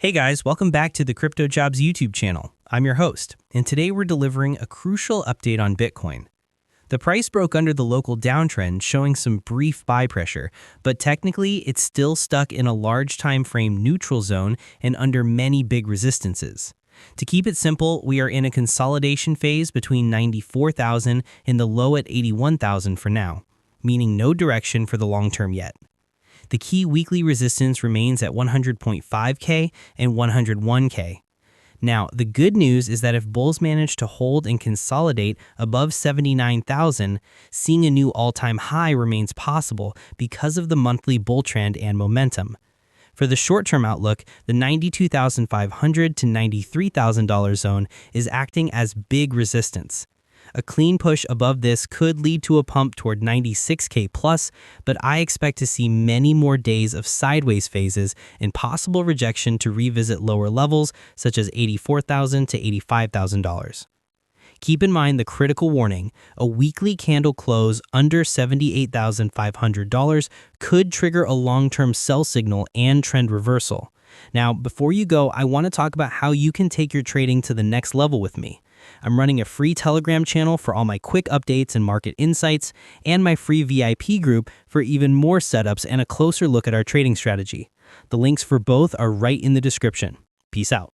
Hey guys, welcome back to the CryptoJobs YouTube channel. I'm your host, and today we're delivering a crucial update on Bitcoin. The price broke under the local downtrend, showing some brief buy pressure, but technically it's still stuck in a large time frame neutral zone and under many big resistances. To keep it simple, we are in a consolidation phase between 94,000 and the low at 81,000 for now, meaning no direction for the long term yet. The key weekly resistance remains at 100.5K and 101K. Now, the good news is that if bulls manage to hold and consolidate above 79,000, seeing a new all-time high remains possible because of the monthly bull trend and momentum. For the short-term outlook, the $92,500 to $93,000 zone is acting as big resistance. A clean push above this could lead to a pump toward 96K plus, but I expect to see many more days of sideways phases and possible rejection to revisit lower levels such as $84,000 to $85,000. Keep in mind the critical warning: a weekly candle close under $78,500 could trigger a long-term sell signal and trend reversal. Now, before you go, I want to talk about how you can take your trading to the next level with me. I'm running a free Telegram channel for all my quick updates and market insights, and my free VIP group for even more setups and a closer look at our trading strategy. The links for both are right in the description. Peace out.